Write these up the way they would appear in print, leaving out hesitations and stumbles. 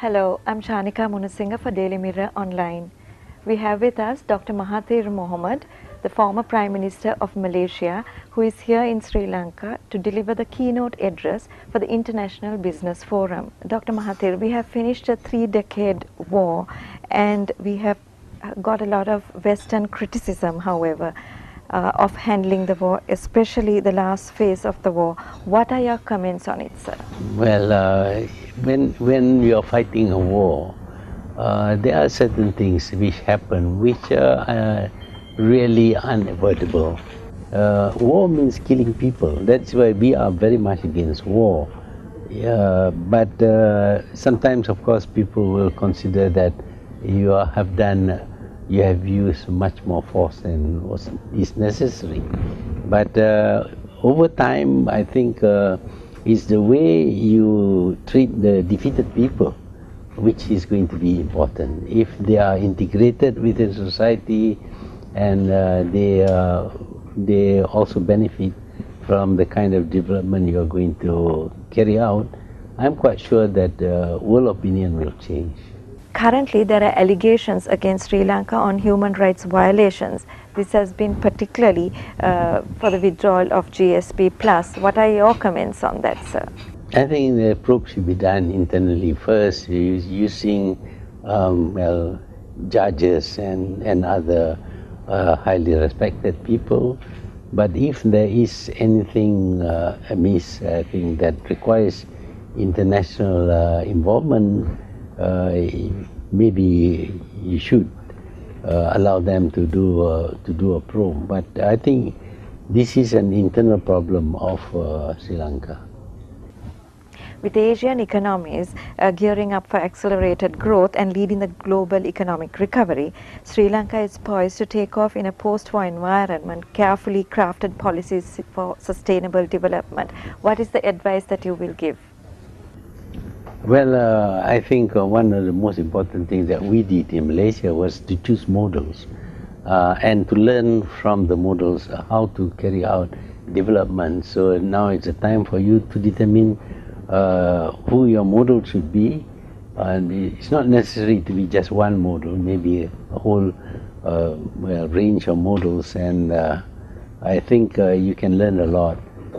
Hello, I'm Chanika Munasinghe for Daily Mirror Online. We have with us Dr. Mahathir Mohamad, the former Prime Minister of Malaysia, who is here in Sri Lanka to deliver the keynote address for the International Business Forum. Dr. Mahathir, we have finished a 3-decade war and we have got a lot of Western criticism, however, of handling the war, especially the last phase of the war. What are your comments on it, sir? Well, when you are fighting a war, there are certain things which happen which are really unavoidable. War means killing people. That's why we are very much against war. But sometimes, of course, people will consider that you have used much more force than is necessary. But over time, I think it's the way you treat the defeated people which is going to be important. If they are integrated within society and they also benefit from the kind of development you are going to carry out, I'm quite sure that world opinion will change. Currently, there are allegations against Sri Lanka on human rights violations. This has been particularly for the withdrawal of GSP+. What are your comments on that, sir? I think the probe should be done internally first, using judges and other highly respected people. But if there is anything amiss, I think that requires international involvement, maybe you should allow them to do a probe. But I think this is an internal problem of Sri Lanka. With Asian economies gearing up for accelerated growth and leading the global economic recovery, Sri Lanka is poised to take off in a post-war environment, carefully crafted policies for sustainable development. What is the advice that you will give? Well, I think one of the most important things that we did in Malaysia was to choose models and to learn from the models how to carry out development. So now it's a time for you to determine who your model should be, and it's not necessary to be just one model, maybe a whole range of models, and I think you can learn a lot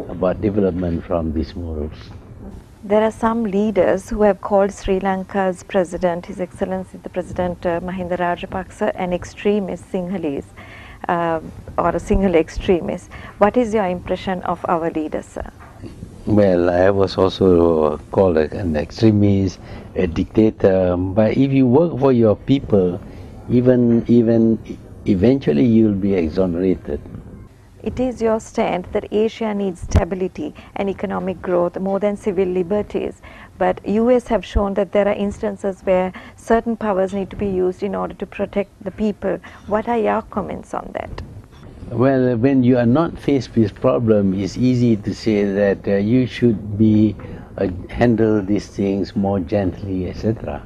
about development from these models. There are some leaders who have called Sri Lanka's president, His Excellency the President Mahinda Rajapaksa, an extremist Sinhalese or a Sinhala extremist. What is your impression of our leaders, sir? Well, I was also called an extremist, a dictator, but if you work for your people, even eventually you will be exonerated. It is your stand that Asia needs stability and economic growth more than civil liberties, but US have shown that there are instances where certain powers need to be used in order to protect the people. What are your comments on that? Well, when you are not faced with problem, it's easy to say that you should be handle these things more gently, etc.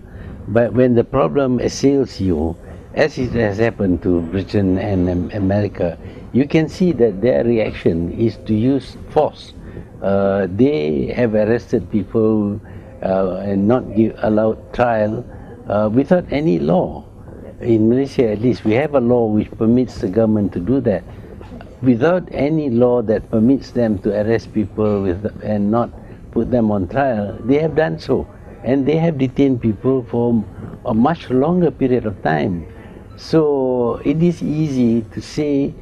But when the problem assails you, as it has happened to Britain and America, you can see that their reaction is to use force. They have arrested people and not allowed trial without any law. In Malaysia, at least, we have a law which permits the government to do that. Without any law that permits them to arrest people and not put them on trial, they have done so. And they have detained people for a much longer period of time. So it is easy to say,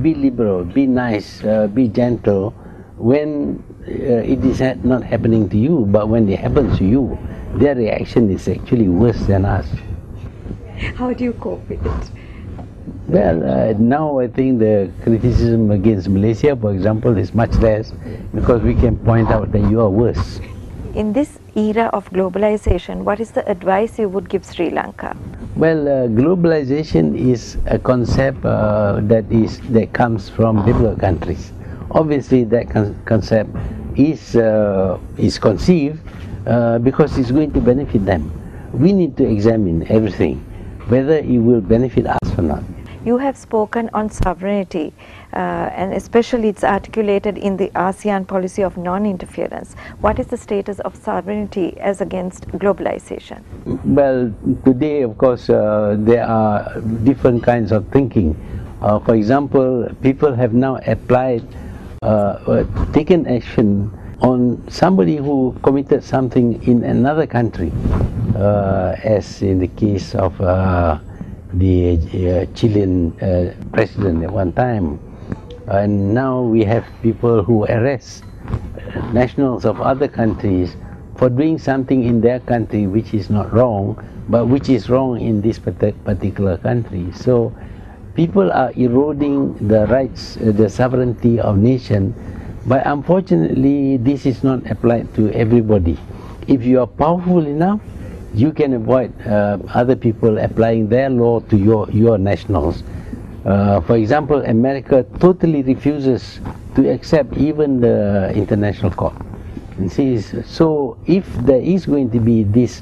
be liberal, be nice, be gentle, when it is not happening to you, but when it happens to you, their reaction is actually worse than us. How do you cope with it? Well, now I think the criticism against Malaysia, for example, is much less because we can point out that you are worse. In this era of globalization, what is the advice you would give Sri Lanka? Well, globalization is a concept that comes from developed countries. Obviously, that concept is conceived because it's going to benefit them. We need to examine everything, whether it will benefit us or not. You have spoken on sovereignty, and especially it's articulated in the ASEAN policy of non-interference. What is the status of sovereignty as against globalization? Well, today, of course, there are different kinds of thinking. For example, people have now applied, taken action on somebody who committed something in another country, as in the case of the Chilean president at one time. And now we have people who arrest nationals of other countries for doing something in their country which is not wrong, but which is wrong in this particular country. So people are eroding the rights, the sovereignty of nation, but unfortunately this is not applied to everybody. If you are powerful enough, you can avoid other people applying their law to your nationals. For example, America totally refuses to accept even the international court. And see, so if there is going to be this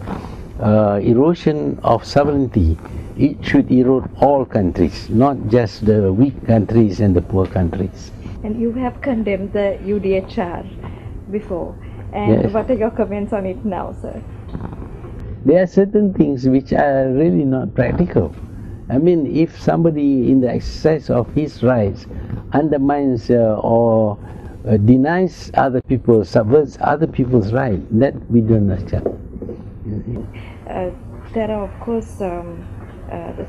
erosion of sovereignty, it should erode all countries, not just the weak countries and the poor countries. And you have condemned the UDHR before, and yes. What are your comments on it now, sir? There are certain things which are really not practical. I mean, if somebody in the exercise of his rights undermines or denies other people, subverts other people's rights, that we don't accept. There are, of course,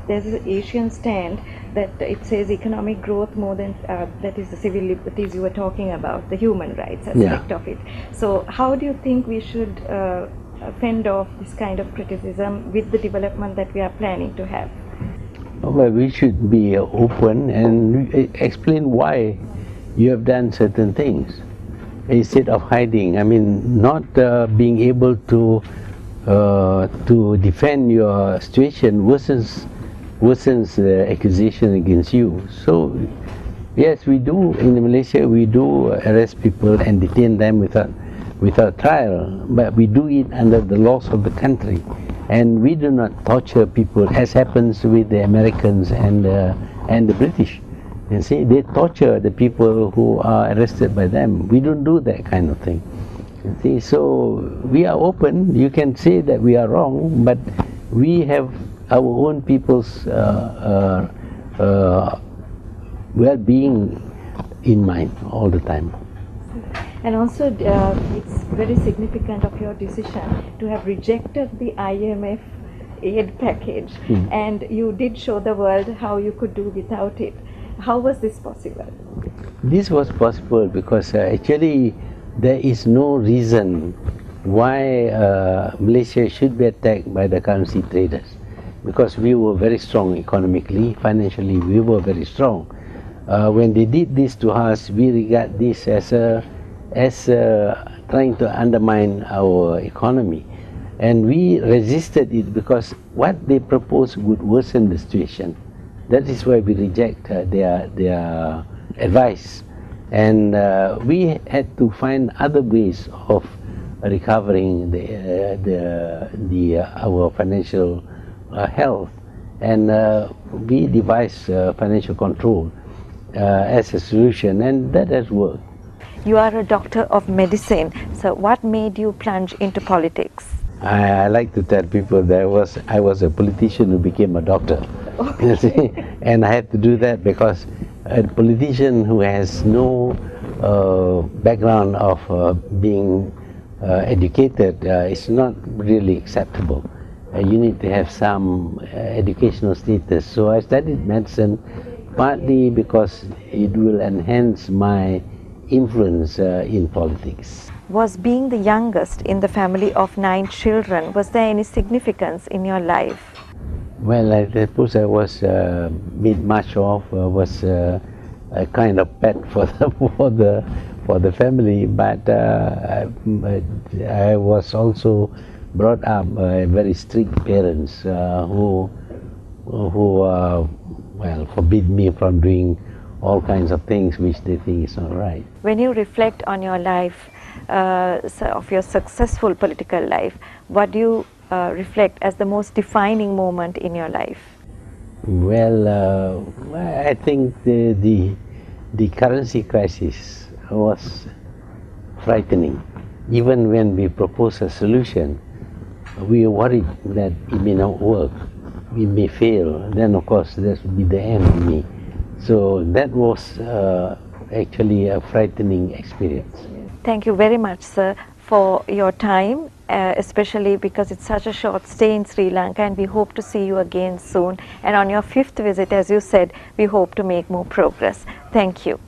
there's an Asian stand that it says economic growth more than, that is the civil liberties you were talking about, the human rights aspect of it. So how do you think we should fend off this kind of criticism with the development that we are planning to have? Well, we should be open and explain why you have done certain things instead of hiding. I mean, not being able to defend your situation worsens the accusation against you. So, yes, we do in Malaysia. We do arrest people and detain them without trial, but we do it under the laws of the country. And we do not torture people, as happens with the Americans and the British. You see, they torture the people who are arrested by them. We don't do that kind of thing. You see, so we are open. You can say that we are wrong, but we have our own people's well-being in mind all the time. And also, it's very significant of your decision to have rejected the IMF aid package, and you did show the world how you could do without it. How was this possible? This was possible because actually there is no reason why Malaysia should be attacked by the currency traders, because we were very strong economically, financially we were very strong. When they did this to us, we regard this as trying to undermine our economy, and we resisted it because what they proposed would worsen the situation. That is why we reject their advice, and we had to find other ways of recovering our financial health, and we devised financial control as a solution, and that has worked. You are a doctor of medicine, so what made you plunge into politics? I like to tell people that I was a politician who became a doctor. Okay. You see? And I had to do that because a politician who has no background of being educated is not really acceptable. You need to have some educational status. So I studied medicine partly because it will enhance my influence in politics. Was being the youngest in the family of 9 children, was there any significance in your life? Well, I suppose I was made much of, was a kind of pet for the family, but I was also brought up by very strict parents who well, forbid me from doing all kinds of things which they think is not right. When you reflect on your life, of your successful political life, what do you reflect as the most defining moment in your life? Well, I think the currency crisis was frightening. Even when we proposed a solution, we were worried that it may not work, we may fail. Then, of course, that would be the end of me. So that was actually a frightening experience. Thank you very much, sir, for your time, especially because it's such a short stay in Sri Lanka, and we hope to see you again soon. And on your 5th visit, as you said, we hope to make more progress. Thank you.